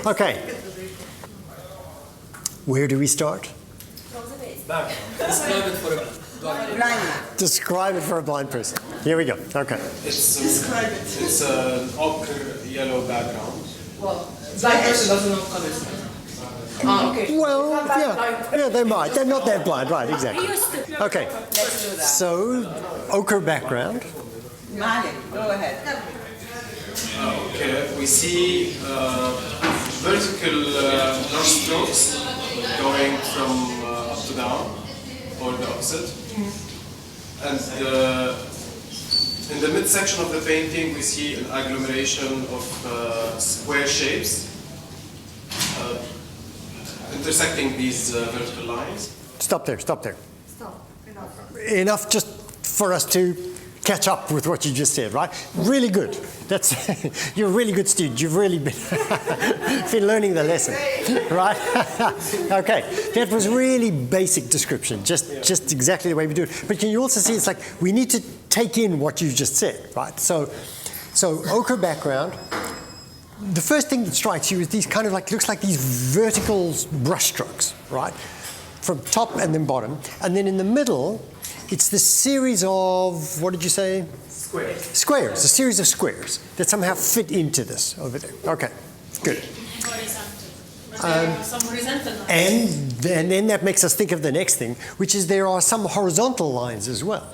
Okay. Where do we start? Describe it for a blind man. Describe it for a blind person. Here we go. Okay. Describe it. It's an ochre yellow background. Well, blind person doesn't know colors. Okay. Well, yeah, they might. They're not that blind, right? Exactly. Okay. Let's do that. So, ochre background. Malik, go ahead. Okay, we see vertical brush strokes going from up to down, or the opposite. And in the midsection of the painting, we see an agglomeration of square shapes intersecting these vertical lines. Stop there, stop there. Stop. Enough. Enough just for us to catch up with what you just said, right? Really good. That's you're a really good student. You've really been learning the lesson, right? Okay, that was really basic description, just exactly the way we do it. But can you also see it's like we need to take in what you just said, right? So ochre background. The first thing that strikes you is these kind of like, looks like these vertical brush strokes, right? From top and then bottom. And then in the middle, it's this series of, what did you say? Squares. Squares, a series of squares that somehow fit into this over there. Okay, good. Some horizontal lines. And then that makes us think of the next thing, which is there are some horizontal lines as well,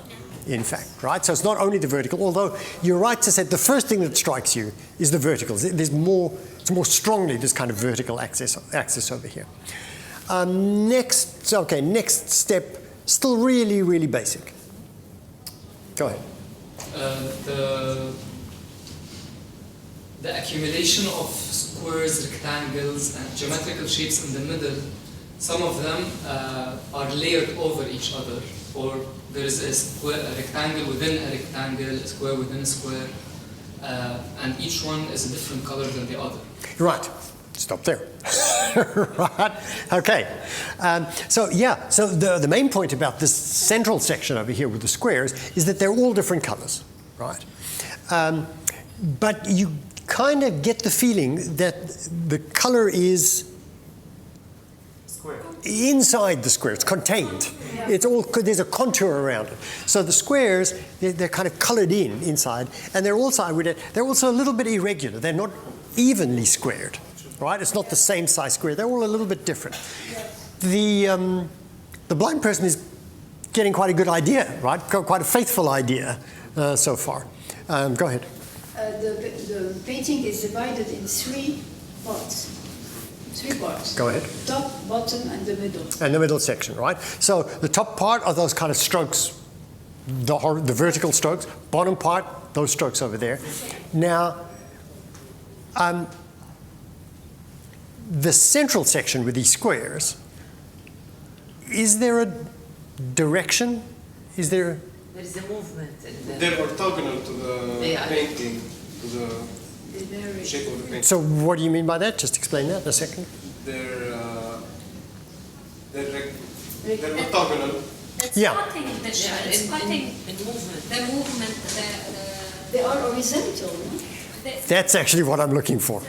in fact, right? So it's not only the vertical, although you're right to say the first thing that strikes you is the verticals. There's more, it's more strongly this kind of vertical axis over here. Next step, still really, really basic. Go ahead. The accumulation of squares, rectangles, and geometrical shapes in the middle, some of them are layered over each other, or there is a rectangle within a rectangle, a square within a square, and each one is a different color than the other. Right. Stop there. Right. Okay. So the main point about this central section over here with the squares is that they're all different colors, right? But you kind of get the feeling that the color is Square. inside the square. It's contained. It's all, there's a contour around it. So the squares, they're kind of colored in inside, and they're also a little bit irregular. They're not evenly squared. Right? It's not the same size square. They're all a little bit different. The blind person is getting quite a good idea, right? Quite a faithful idea so far. Go ahead. The painting is divided in three parts. Go ahead. Top, bottom, and the middle. And the middle section, right? So the top part are those kind of strokes, the vertical strokes. Bottom part, those strokes over there. Now, the central section with these squares, is there a direction? Is there? There is a movement. They're orthogonal to the painting, to the shape of the painting. So what do you mean by that? Just explain that in a second. They're orthogonal. It's Yeah. cutting the shape. It's cutting the movement. They are horizontal, no? That's actually what I'm looking for.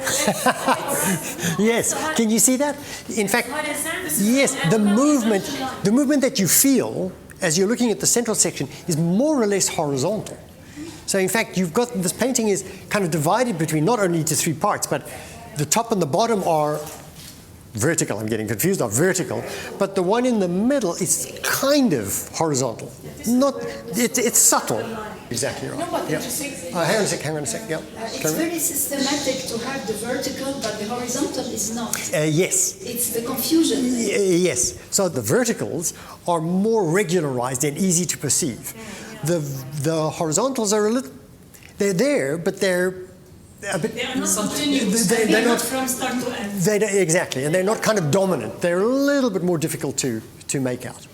Yes. Can you see that? In fact, yes, the movement that you feel as you're looking at the central section is more or less horizontal. So in fact, you've got this painting is kind of divided between not only into three parts, but the top and the bottom are vertical. I'm getting confused. Are vertical, but the one in the middle is kind of horizontal. Not. It's subtle. Exactly right. No, but Yeah. interesting. Hang on a sec. Yeah. It's very systematic to have the vertical, but the horizontal is not. Yes. It's the confusion. Yes. So the verticals are more regularized and easy to perceive. The horizontals are a little. They're there, but they're a bit. They are not continuous. They're not from start to end. Exactly, and they're not kind of dominant. They're a little bit more difficult to make out.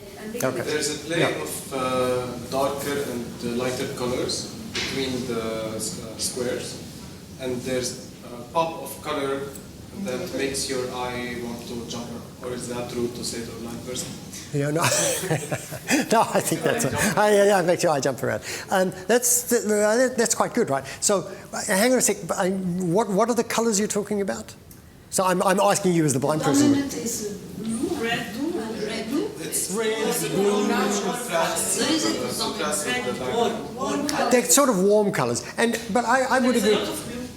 Okay. There's a play of darker and lighter colors between the squares, and there's a pop of color that makes your eye want to jump. Or is that rude to say to a blind person? No, no, I think that's yeah, it makes your eye jump around. That's quite good, right? So hang on a sec. What are the colors you're talking about? So I'm asking you as the blind person. Dominant is blue, red, blue. It's blue, They're sort of warm colors, but I would agree.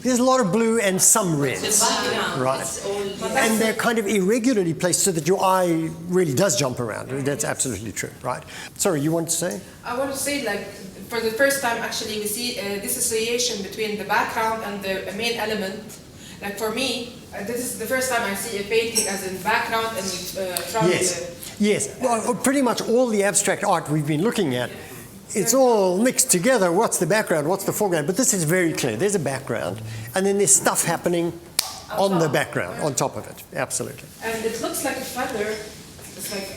There's a lot of blue and some reds, right? And they're kind of irregularly placed so that your eye really does jump around. That's absolutely true, right? Sorry, you want to say? I want to say, like, for the first time, actually, we see dissociation between the background and the main element. Like for me, this is the first time I see a painting as in background and from Yes. Well, pretty much all the abstract art we've been looking at, it's all mixed together. What's the background? What's the foreground? But this is very clear. There's a background, and then there's stuff happening on the background, on top of it. Absolutely. And it looks like a feather. It's like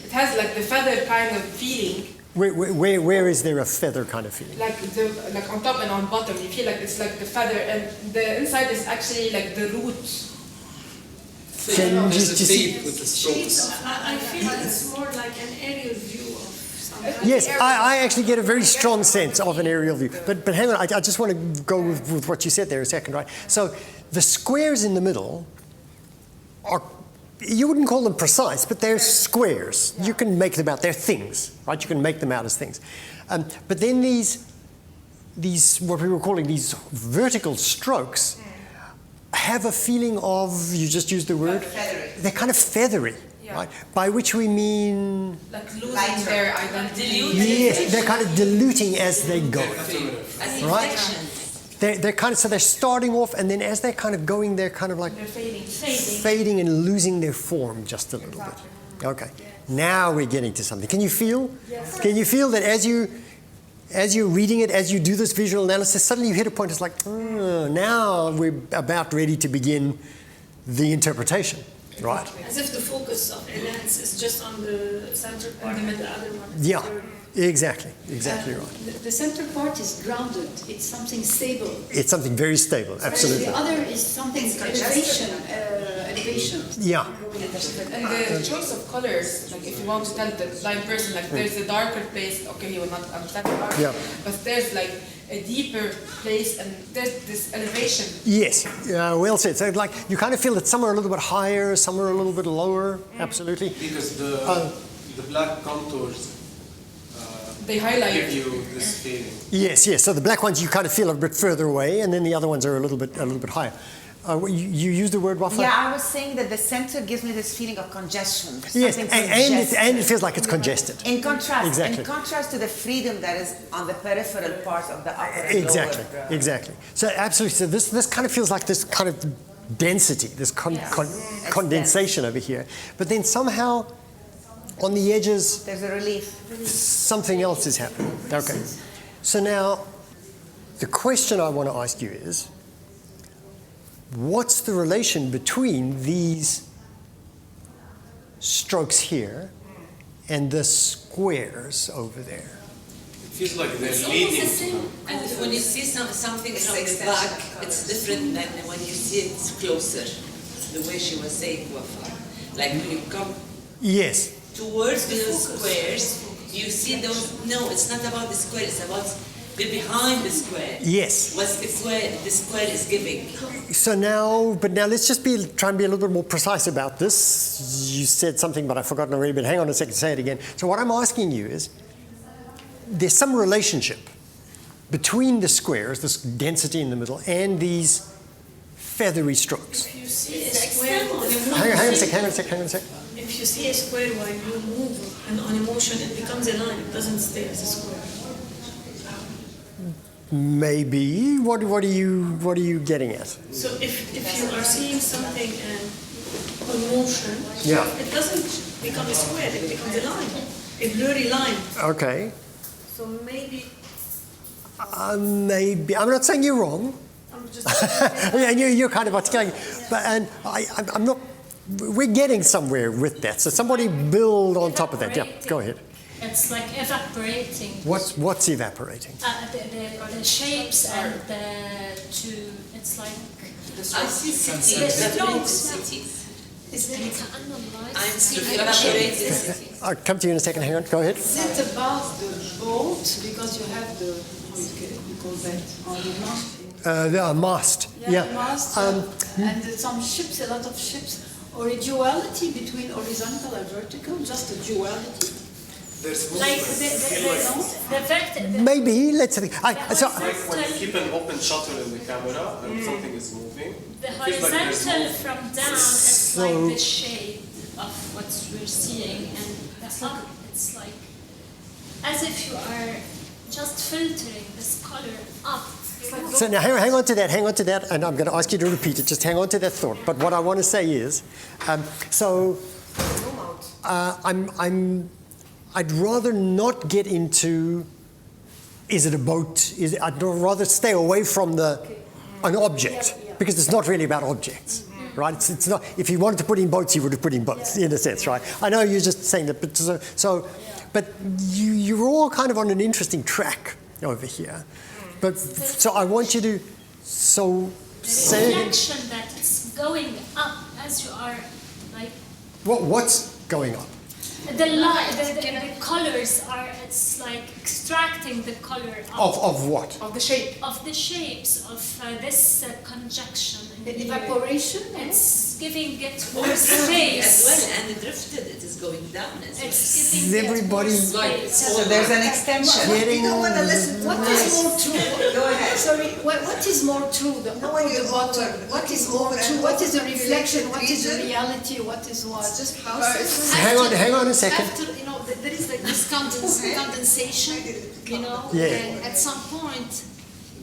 it has like the feather kind of feeling. Where is there a feather kind of feeling? Like on top and on bottom, you feel like it's like the feather, and the inside is actually like the root. There's a shape with the strokes. I feel it's more like an aerial view of something. Yes, I actually get a very strong sense of an aerial view. But hang on, I just want to go with what you said there a second, right? So the squares in the middle are, you wouldn't call them precise, but they're squares. You can make them out. They're things, right? You can make them out as things. But then these, what we were calling these vertical strokes, have a feeling of, you just used the word, they're kind of feathery, right? By which we mean, like losing their identity. yes, they're kind of diluting as they go, right? They're kind of, so they're starting off, and then as they're kind of going, they're kind of like They're fading and losing their form just a little bit. Okay, now we're getting to something. Can you feel? Yes. Can you feel that as you're reading it, as you do this visual analysis, suddenly you hit a point, it's like, now we're about ready to begin the interpretation, right? As if the focus of a lens is just on the center part and the other one is Yeah, blurry. exactly right. The center part is grounded. It's something stable. It's something very stable, absolutely. The other is something elevation. Yeah, And the choice of colors, like if you want to tell the blind person, like there's a darker place, okay, he will not understand the art, Yeah. but there's like a deeper place and there's this elevation. yes, well said. So like, you kind of feel that some are a little bit higher, some are a little bit lower, absolutely. because the black contours They highlight. give you this feeling. Yes, so the black ones you kind of feel a bit further away, and then the other ones are a little bit higher. You used the word Wafa? Yeah, I was saying that the center gives me this feeling of congestion. Yes, something and it feels like it's congested. in contrast, Exactly. in contrast to the freedom that is on the peripheral parts of the upper and Exactly, lower. exactly. So absolutely, so this kind of feels like this kind of density, this condensation over here. But then somehow, on the edges, There's a relief. something else is happening. Okay. So now, the question I want to ask you is, what's the relation between these strokes here and the squares over there? It feels like they're It's almost leading the to same. And when you see something from the back, it's different than when you see it closer. The way she was saying, Wafa. Like when you come Yes. towards those squares, you see those. No, it's not about the square. It's about the behind the square. Yes. What's the square is giving. So now, but now let's just try and be a little bit more precise about this. You said something, but I've forgotten already, but hang on a second, say it again. So what I'm asking you is, there's some relationship between the squares, this density in the middle, and these feathery strokes. If you see a square, Hang on a sec. if you see a square while you move and on emotion, it becomes a line. It doesn't stay as a square. Maybe. What are you getting at? So if you are seeing something and on motion, Yeah. it doesn't become a square. It becomes a line, a blurry line. Okay. So maybe Maybe. I'm not saying you're wrong. I'm just. Yeah, and you're kind of articulating, but and I'm not. We're getting somewhere with that. So somebody build on top of that. Yeah, go ahead. It's like evaporating. What's evaporating? The shapes and the two. It's like I see cities. Yes. Evaporated cities. كأنه light. I'm seeing evaporated cities. I'll come to you in a second. Hang on. Go ahead. Is it about the boat? Because you have the, how you call that, on the The mast. Yeah, mast, and some ships, a lot of ships, or a duality between horizontal and vertical, just a duality. There's Like the vector. Maybe, let's think. So, like when you keep an open shutter in the camera and something is moving. The it feels like there's horizontal movement. from down is like the shape of what we're seeing, and up it's like as if you are just filtering this color up. so now hang on to that, and I'm going to ask you to repeat it. Just hang on to that thought. But what I want to say is, I'd rather not get into, is it a boat? I'd rather stay away from an object, because it's not really about objects, right? It's not. If you wanted to put in boats, you would have put in boats, in a sense, right? I know you're just saying that, but but you're all kind of on an interesting track over here. But so I want you to say Reflection that it's going up as you are like. what's going up? The light, the colors are, it's like extracting the color Of what? Of the shape. of the shapes of this conjunction. In The here. evaporation? It's giving it more As well, space. and it drifted, it is going down as well. It's giving Everybody- it more space. So there's an extension. Getting What is more true? Go ahead. Sorry, what is more true? The up or the bottom? What is more true? What is a reflection? What is a reality? What is what? Just houses. Hang on a second. After, you know, there is like this condensation, you know, Yeah. and at some point,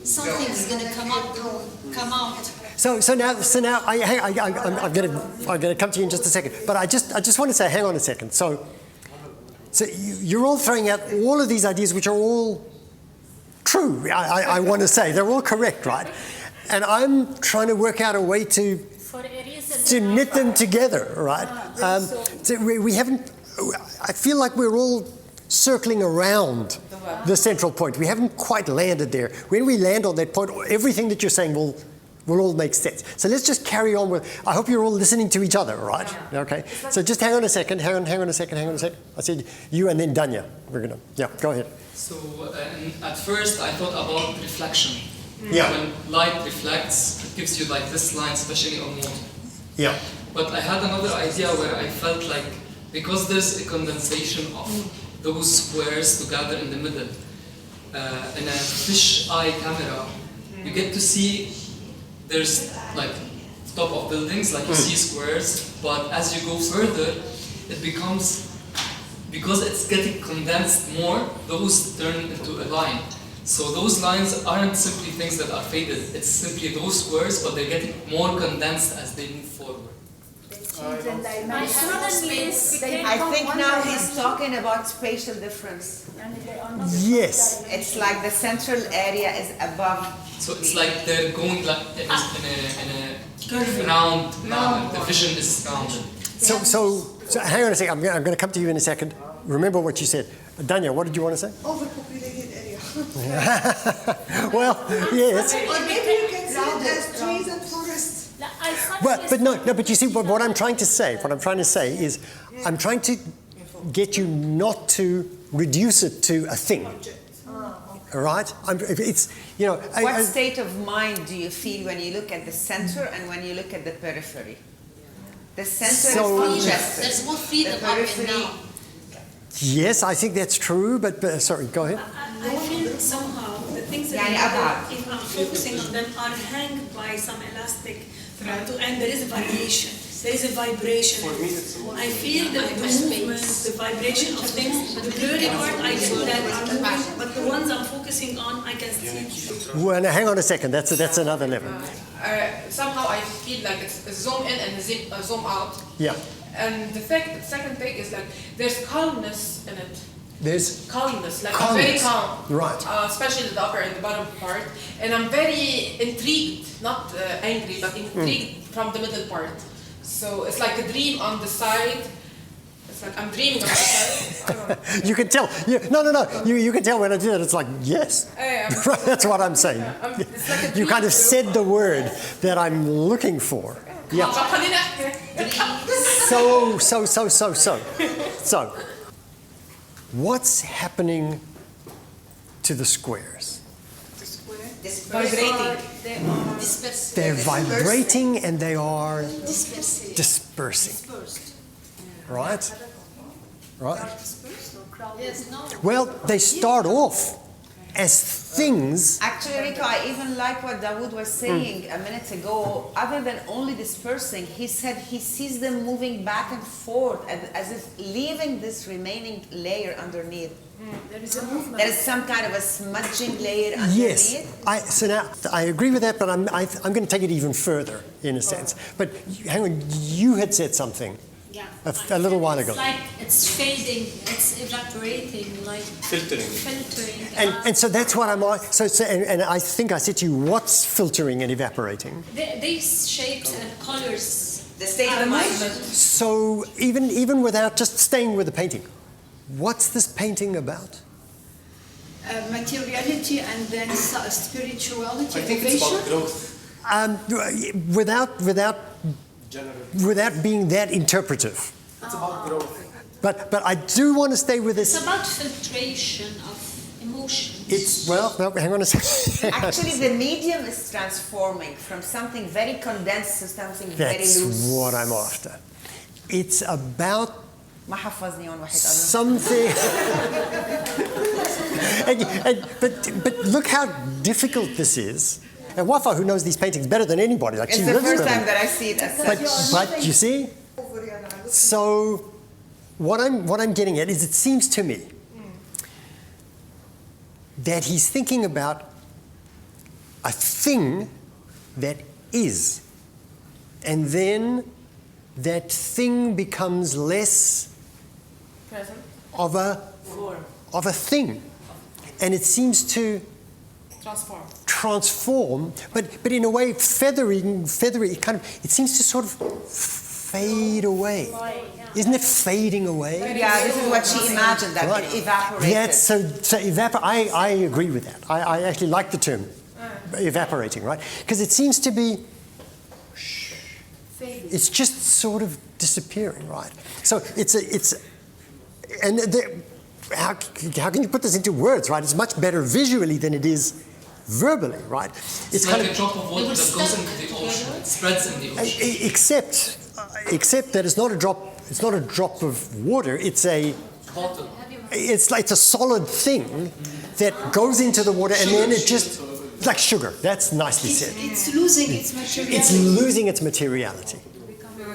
something is going to come out. So now I'm going to come to you in just a second. But I just want to say, hang on a second. So you're all throwing out all of these ideas, which are all true. I want to say they're all correct, right? And I'm trying to work out a way to For a reason. to knit them together, right? So we haven't. I feel like we're all circling around the central point. We haven't quite landed there. When we land on that point, everything that you're saying will all make sense. So let's just carry on with. I hope you're all listening to each other, right? Okay. So just hang on a second. Hang on a second. I said you and then Danya. Go ahead. So at first I thought about reflection. Yeah. When light reflects, it gives you like this line, especially on water. Yeah. But I had another idea where I felt like, because there's a condensation of those squares together in the middle, in a fish eye camera, you get to see there's like top of buildings, like you see squares, but as you go further, it becomes, because it's getting condensed more, those turn into a line. So those lines aren't simply things that are faded, it's simply those squares, but they're getting more condensed as they move forward. My problem is I think now he's talking about spatial difference. Yes. It's like the central area is above. So it's like they're going like in a round manner. The vision is rounded. So hang on a second. I'm going to come to you in a second. Remember what you said. Danya, what did you want to say? Overpopulated area. Well, yes. Or maybe you can see it as trees and forests. But you see, what I'm trying to say is, I'm trying to get you not to reduce it to a thing. All right? What state of mind do you feel when you look at the center and when you look at the periphery? The center is congested. There's more freedom up and down. Yes, I think that's true, but sorry, go ahead. I feel somehow the things that if I'm focusing on them are hanged by some elastic and there is a variation, there is a vibration. I feel the movement, the vibration of things. The blurry part I get that are moving, but the ones I'm focusing on I can see. Well, now hang on a second. That's another level. Somehow I feel like it's a zoom in and a zoom out. Yeah. And the second thing is like there's calmness in it. There's calmness, like calmness. I'm very calm, right? Especially the upper and the bottom part, and I'm very intrigued, not angry, but intrigued from the middle part. So it's like a dream on the side. It's like I'm dreaming on the side. You can tell. No. You can tell when I do it. It's like yes. That's what I'm saying. It's like You kind of said the word that I'm looking for. Yeah. So. What's happening to the squares? It's vibrating. They're vibrating and they are Dispersing. dispersing. Right? Right? Yes, no. Well, they start off as things. Actually, Rico, I even like what Dawood was saying a minute ago. Other than only dispersing, he said he sees them moving back and forth as if leaving this remaining layer underneath. There is a movement. There is some kind of a smudging layer underneath. Yes. So now I agree with that, but I'm going to take it even further in a sense. But hang on, you had said something. Yeah. A little while ago. It's like it's fading, it's evaporating, like Filtering. And so that's what I'm. And I think I said to you, what's filtering and evaporating? These shapes and colors. The state of the mind. So even without just staying with the painting, what's this painting about? Materiality and then spirituality, I think it's about growth. Without being that interpretive. It's about growth. But I do want to stay with this. It's about filtration of emotions. It's, well, no, hang on a second. Actually, the medium is transforming from something very condensed to something very loose. That's what I'm after. It's about ما حفظني عن واحد something. But look how difficult this is. And Wafa, who knows these paintings better than anybody, like It's she the lives first with them. time that I see it as such. But you see, so what I'm getting at is, it seems to me that he's thinking about a thing that is, and then that thing becomes less of a thing, and it seems to transform, but in a way feathery, kind of, it seems to sort of fade away. Isn't it fading away? Yeah, this is what she imagined, that it evaporated. Yeah, so I agree with that. I actually like the term evaporating, right? Because it seems to be, it's just sort of disappearing, right? So how can you put this into words, right? It's much better visually than it is verbally, right? It's like a drop of water that goes into the ocean. It spreads in the ocean. Except that it's not a drop of water. It's a Bottle. It's a solid thing that goes into the water, and then it just, like sugar. That's nicely said. It's losing its materiality. It's losing its materiality.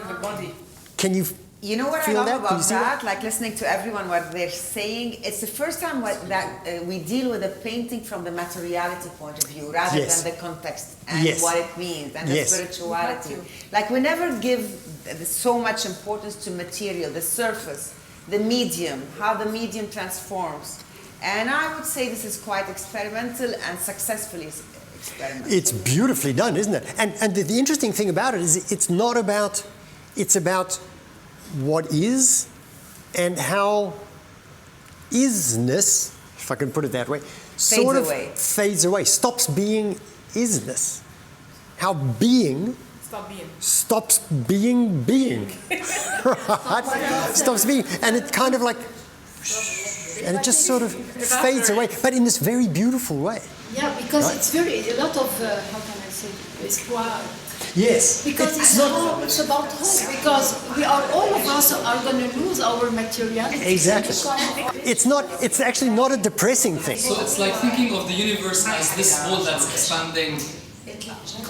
The body. Can you? You know what I Feel love that? about Do you see that? Like listening to everyone, what they're saying, it's the first time we deal with a painting from the materiality point of view rather Yes. than the context and Yes. what it means and the Yes. spirituality. Like we never give so much importance to material, the surface, the medium, how the medium transforms. And I would say this is quite experimental and successfully experimental. It's beautifully done, isn't it? And the interesting thing about it is it's not about, it's about what is and how isness, if I can put it that way, sort of fades away, stops being isness. How being stops being right? Stops being, and it kind of like, and it just sort of fades away, but in this very beautiful way. Yeah, because right? It's a lot of, how can I say, espoir. Yes. Because it's about hope, because all of us are going to lose our materiality. Exactly. It's actually not a depressing thing. So it's like thinking of the universe as this ball that's expanding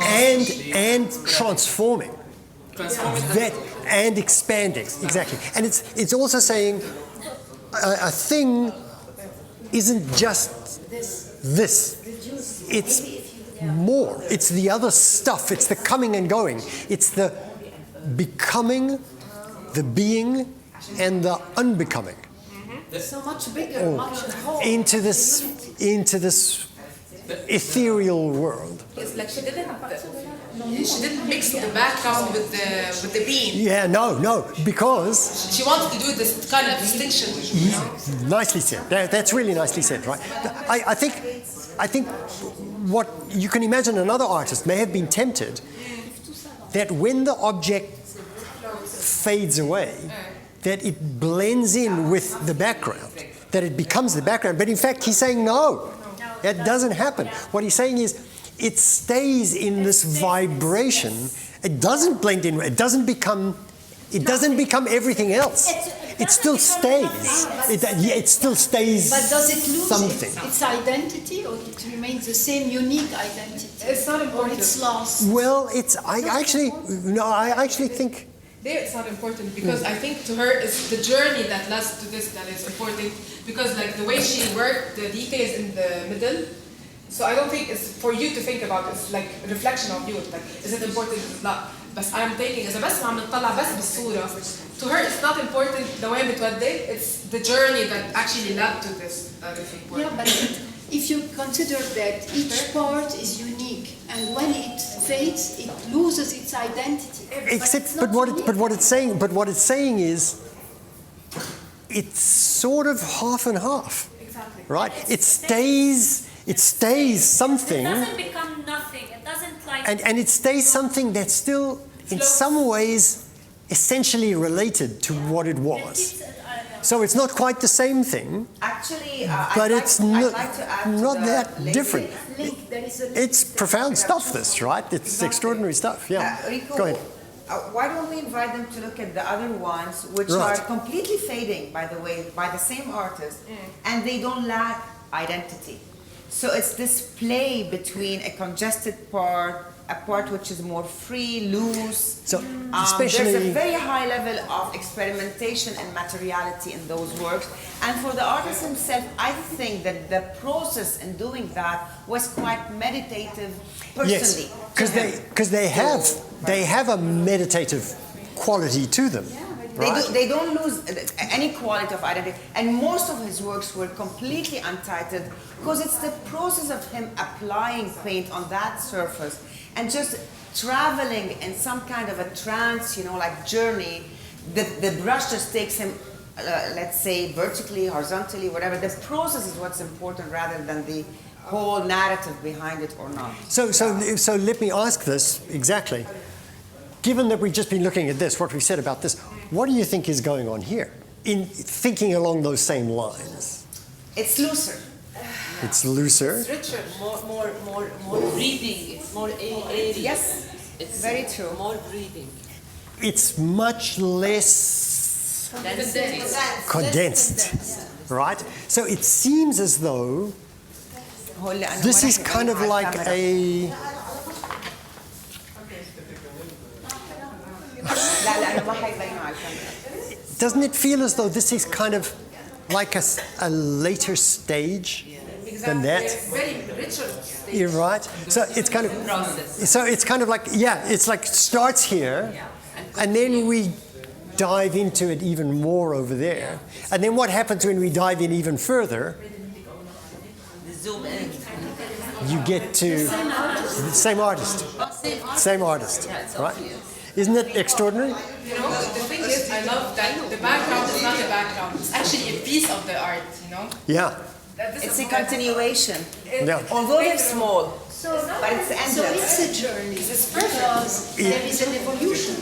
and transforming. That and expanding, exactly. And it's also saying a thing isn't just this. It's more. It's the other stuff. It's the coming and going. It's the becoming, the being, and the unbecoming. So much bigger, much whole. Into this ethereal world. It's like she didn't mix the background with the being. Yeah, no, because she wanted to do this kind of distinction. You know? Nicely said. That's really nicely said, right? I think what you can imagine, another artist may have been tempted that when the object fades away, that it blends in with the background, that it becomes the background. But in fact, he's saying no, that doesn't happen. What he's saying is, it stays in this vibration. It doesn't blend in. It doesn't become everything else. It still stays. It still stays. But does it lose something? its identity, or it remains the same unique identity? It's not important. Or it's lost? Well, I actually think. There it's not important because I think to her it's the journey that leads to this that is important, because like the way she worked the details in the middle. So I don't think it's for you to think about. It's like a reflection of you. Like, is it important? Is it not? بس I'm taking إذا بس عم نطلع بس بالصورة. To her it's not important the way بتودي. It's the journey that actually led to this that is important. Yeah, but if you consider that each part is unique, and when it fades, it loses its identity. But what it's saying is, it's sort of half and half. Exactly. Right? It stays something. It doesn't become nothing. It doesn't like. And it stays something that's still, in some ways, essentially related to what it was. So it's not quite the same thing. Actually, but I'd it's like to add not to that different. It's It's profound stuff, this, right? It's extraordinary stuff. Yeah. Rico, Go ahead. why don't we invite them to look at the other ones, which Right. are completely fading, by the way, by the same artist, and they don't lack identity. So it's this play between a congested part, a part which is more free, loose. So especially there's a very high level of experimentation and materiality in those works. And for the artist himself, I think that the process in doing that was quite meditative personally. Yes, because they have a meditative quality to them. They don't lose any quality of identity. And most of his works were completely untitled because it's the process of him applying paint on that surface and just traveling in some kind of a trance, like journey. The brush just takes him, let's say, vertically, horizontally, whatever. The process is what's important rather than the whole narrative behind it or not. So let me ask this exactly. Given that we've just been looking at this, what we said about this, what do you think is going on here in thinking along those same lines? It's looser. It's looser. It's richer, more breathing, more airy. Yes, it's very true. More breathing. It's much less condensed, right? So it seems as though this is kind of like a... Doesn't it feel as though this is kind of like a later stage than that? It's very richer stage. You're right. So it's kind of like, it's like starts here, and then we dive into it even more over there. And then what happens when we dive in even further? Zoom in. You get to the same artist. Same artist, right? Isn't it extraordinary? The thing is, I love that the background is not a background. It's actually a piece of the art, Yeah. It's a continuation. Yeah. Although they're small, but it's endless. So it's a journey, because there is an evolution.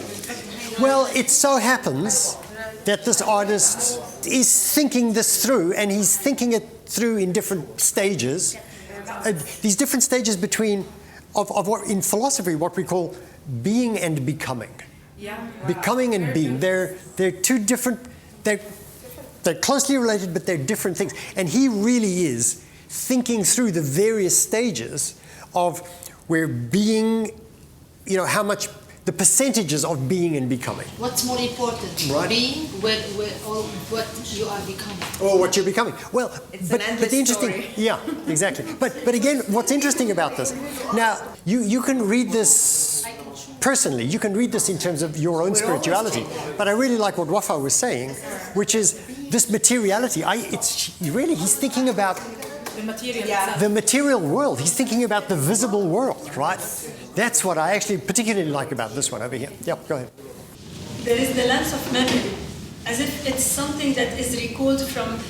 Well, it so happens that this artist is thinking this through, and he's thinking it through in different stages. These different stages of what in philosophy what we call being and becoming. Yeah. Becoming and being. They're two different. They're closely related, but they're different things. And he really is thinking through the various stages of where being, how much, the percentages of being and becoming. What's more important, Right. being or what you are becoming? Or what you're becoming. Well, It's but an endless the interesting, story. yeah, exactly. But again, what's interesting about this? Now, you can read this personally. You can read this in terms of your own spirituality. But I really like what Wafa was saying, which is this materiality. He's thinking about The material the material world. He's thinking about the visible world, right? That's what I actually particularly like about this one over here. Yep, go ahead. There is the lens of memory, as if it's something that is recalled from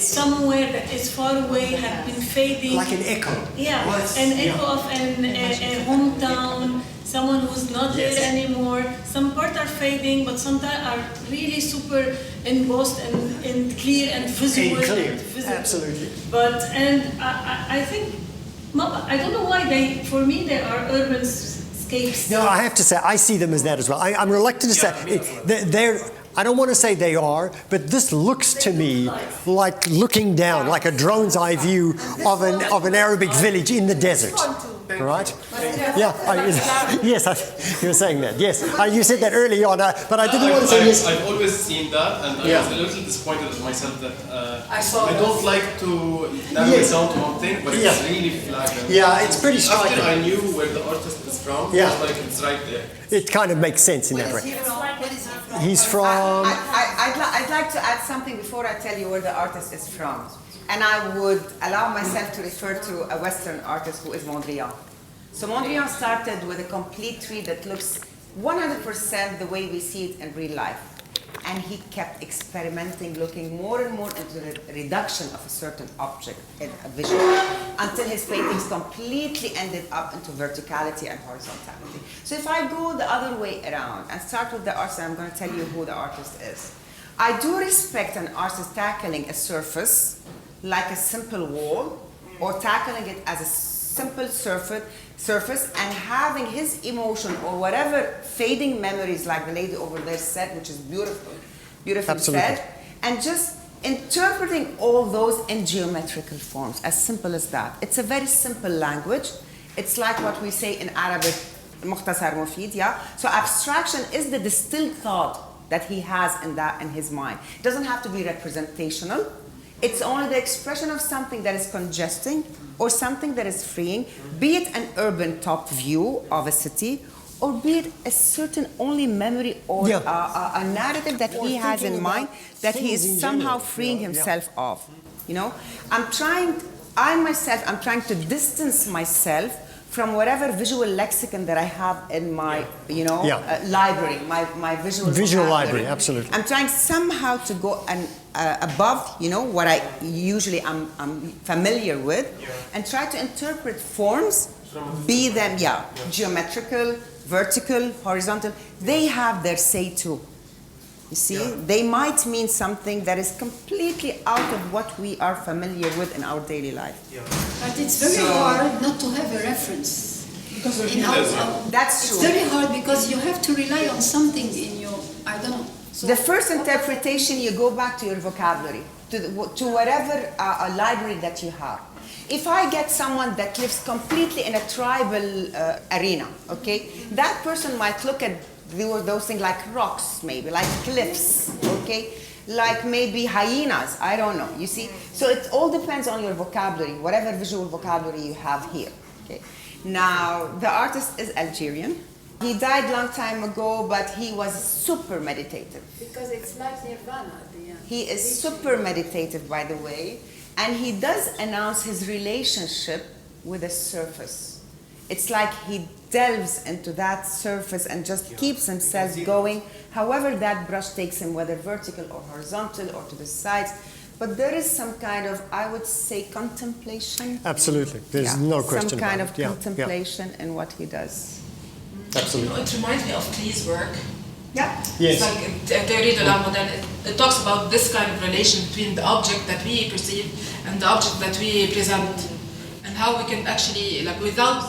somewhere that is far away, have been fading. Like an echo. Yeah, an echo of a hometown, someone who's not there anymore. Some parts are fading, but some are really super embossed and clear and visible. Clear, absolutely. And I think I don't know why for me, they are urban scapes. No, I have to say, I see them as that as well. I'm reluctant to say, I don't want to say they are, but this looks to me like looking down, like a drone's eye view of an Arabic village in the desert. Right? Yeah. Yes, you were saying that. Yes, you said that early on, but I didn't want to say this. I've always seen that, and I was a little disappointed at myself that I don't like to narrow it down to one thing, but it's really flagrant. Yeah, it's pretty striking. After I knew where the artist is from, I was like, it's right there. It kind of makes sense in that way. He's from... I'd like to add something before I tell you where the artist is from. And I would allow myself to refer to a Western artist who is Mondrian. So Mondrian started with a complete tree that looks 100% the way we see it in real life. And he kept experimenting, looking more and more into the reduction of a certain object in a visual, until his paintings completely ended up into verticality and horizontality. So if I go the other way around and start with the artist, I'm going to tell you who the artist is. I do respect an artist tackling a surface, like a simple wall, or tackling it as a simple surface and having his emotion or whatever fading memories, like the lady over there said, which is beautifully said, and just interpreting all those in geometrical forms, as simple as that. It's a very simple language. It's like what we say in Arabic, مختصر مفيد, yeah? So abstraction is the distilled thought that he has in his mind. It doesn't have to be representational. It's only the expression of something that is congesting or something that is freeing, be it an urban top view of a city, or be it a certain only memory or a narrative that he has in mind that he is somehow freeing himself of. You know, I'm trying to distance myself from whatever visual lexicon that I have in my, library, my visual library, absolutely. I'm trying somehow to go above, what I usually I'm familiar with, and try to interpret forms, be them, geometrical, vertical, horizontal. They have their say too. You see, they might mean something that is completely out of what we are familiar with in our daily life. But it's very hard not to have a reference. Because that's true. It's very hard because you have to rely on something in your, I don't know. So the first interpretation, you go back to your vocabulary, to whatever library that you have. If I get someone that lives completely in a tribal arena, okay, that person might look at those things like rocks, maybe, like cliffs, okay? Like maybe hyenas, I don't know, you see? So it all depends on your vocabulary, whatever visual vocabulary you have here, okay? Now, the artist is Algerian. He died a long time ago, but he was super meditative. Because it's like nirvana at the end. He is super meditative, by the way, and he does announce his relationship with a surface. It's like he delves into that surface and just keeps himself going, however that brush takes him, whether vertical or horizontal or to the sides. But there is some kind of, I would say, contemplation. Absolutely. There's no question some kind about of contemplation in what he does. Absolutely. It reminds me of Klee's work. Yeah. Yes. It's like Théorie de l'art moderne. It talks about this kind of relation between the object that we perceive and the object that we present, and how we can actually, like, without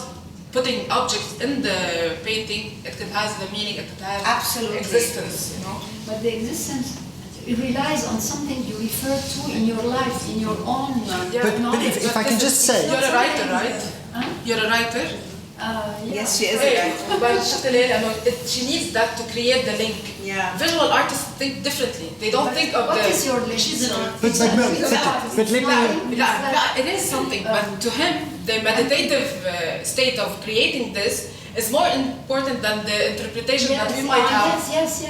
putting objects in the painting, it has the meaning, it has existence, you know. But the existence, it relies on something you refer to in your life, in your own knowledge. But if I can just say... You're a writer, right? Huh? You're a writer? Yes, she is a writer. But she needs that to create the link. Yeah. Visual artists think differently. They don't think of what the... What is your link? But let me... It is something, but to him, the meditative state of creating this is more important than the interpretation that we might have. Yes.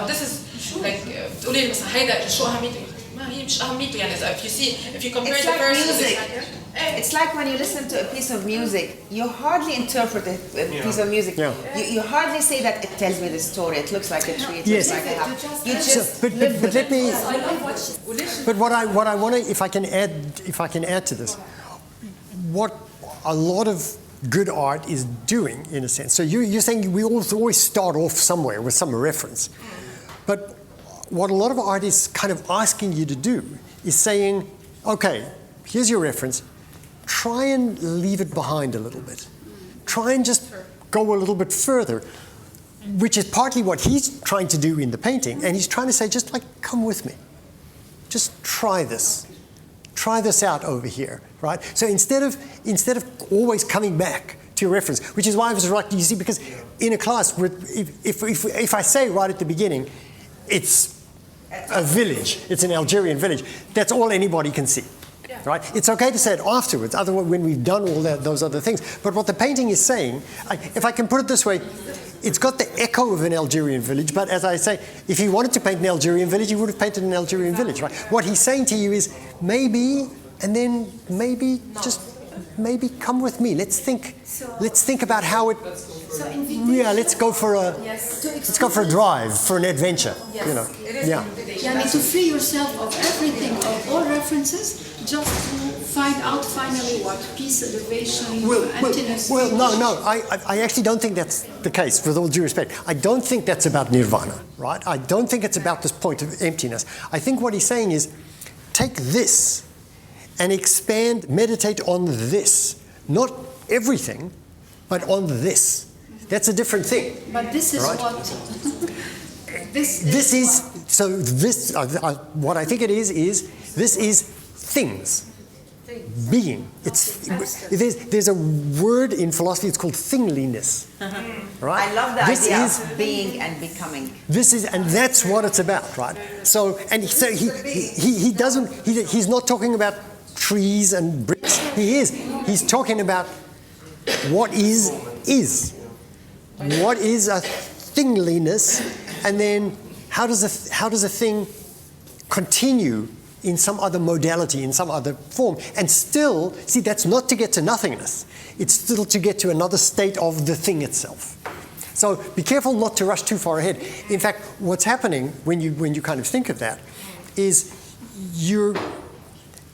This is like تقولي لي مثلا هيدا شو أهميته؟ ما هي مش أهميته يعني. If you compare the first music. It's like when you listen to a piece of music, you hardly interpret a piece of music. Yeah. You hardly say that it tells me the story. It looks like a tree. It looks like a house. You just but let me. But what I want to, if I can add to this, what a lot of good art is doing, in a sense. So you're saying we always start off somewhere with some reference, but what a lot of art is kind of asking you to do is saying, okay, here's your reference. try and leave it behind a little bit. Try and just go a little bit further, which is partly what he's trying to do in the painting, and he's trying to say, just like, come with me. Just try this. Try this out over here, right? So instead of always coming back to your reference, which is why I was right, you see, because in a class, if I say right at the beginning, it's a village, it's an Algerian village, that's all anybody can see. Right? It's okay to say it afterwards, otherwise when we've done all those other things. But what the painting is saying, if I can put it this way, it's got the echo of an Algerian village, but as I say, if he wanted to paint an Algerian village, he would have painted an Algerian village, right? What he's saying to you is, maybe, and then maybe, just maybe come with me. Let's think about how it, let's go for a drive, for an adventure, you know. Yeah. To free yourself of everything, of all references, just to find out finally what peace, elevation, emptiness. Well, no, I actually don't think that's the case, with all due respect. I don't think that's about nirvana, right? I don't think it's about this point of emptiness. I think what he's saying is, take this and expand, meditate on this. Not everything, but on this. That's a different thing. But this is right? What I think it is this is things. Being. There's a word in philosophy, it's called thingliness. Right? I love the idea of being and becoming. And that's what it's about, right? So he's not talking about trees and bricks. He's talking about what is. What is a thingliness, and then how does a thing continue in some other modality, in some other form, and still, see, that's not to get to nothingness. It's still to get to another state of the thing itself. So be careful not to rush too far ahead. In fact, what's happening when you kind of think of that is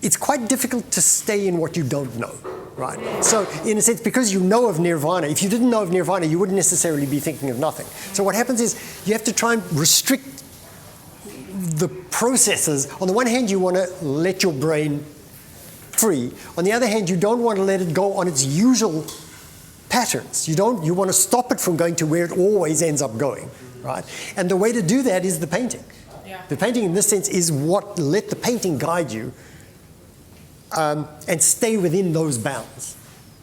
it's quite difficult to stay in what you don't know, right? So in a sense, because you know of nirvana, if you didn't know of nirvana, you wouldn't necessarily be thinking of nothing. So what happens is you have to try and restrict the processes. On the one hand, you want to let your brain free. On the other hand, you don't want to let it go on its usual patterns. You want to stop it from going to where it always ends up going, right? And the way to do that is the painting. Yeah. The painting, in this sense, is let the painting guide you and stay within those bounds,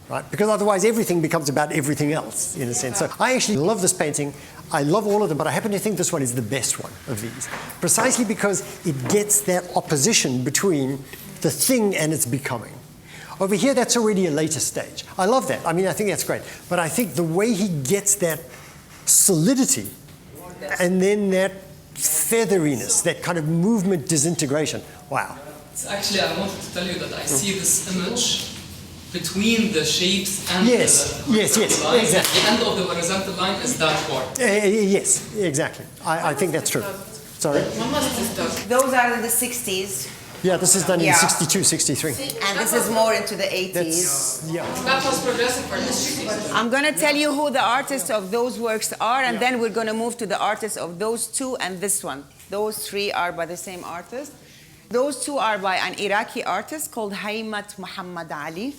right? Because otherwise, everything becomes about everything else, in a sense. So I actually love this painting. I love all of them, but I happen to think this one is the best one of these, precisely because it gets that opposition between the thing and its becoming. Over here, that's already a later stage. I love that. I mean, I think that's great. But I think the way he gets that solidity and then that featheriness, that kind of movement disintegration, wow. Actually, I wanted to tell you that I see this image between the shapes and yes, the horizontal line. Exactly. The end of the horizontal line is that part. Yes, exactly. I think that's true. Sorry? Those are in the 60s. Yeah, this is done in 62, 63. And this is more into the 80s. That was progressive for this. I'm going to tell you who the artists of those works are, and then we're going to move to the artists of those two and this one. Those three are by the same artist. Those two are by an Iraqi artist called Haymat Muhammad Ali.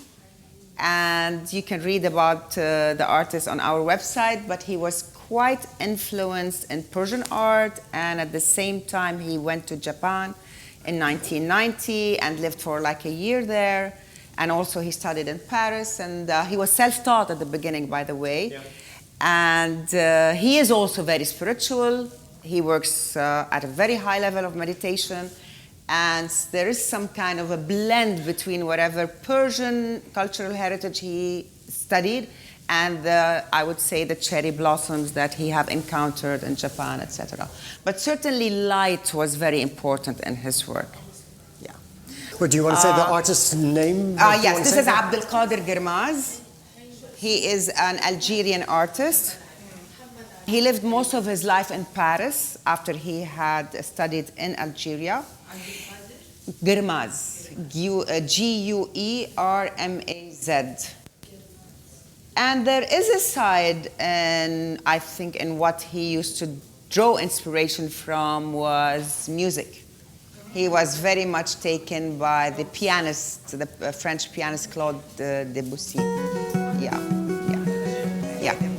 And you can read about the artist on our website, but he was quite influenced in Persian art, and at the same time he went to Japan in 1990 and lived for like a year there. And also he studied in Paris, and he was self-taught at the beginning, by the way. Yeah. And he is also very spiritual. He works at a very high level of meditation. And there is some kind of a blend between whatever Persian cultural heritage he studied and I would say the cherry blossoms that he have encountered in Japan, etc. But certainly light was very important in his work. Yeah. Well, do you want to say the artist's name? Yes, this is Abdelkader Girmaz. He is an Algerian artist. He lived most of his life in Paris after he had studied in Algeria. Girmaz, Guermaz. And there is a side, and I think in what he used to draw inspiration from was music. He was very much taken by the pianist, the French pianist Claude Debussy. Yeah, yeah, yeah.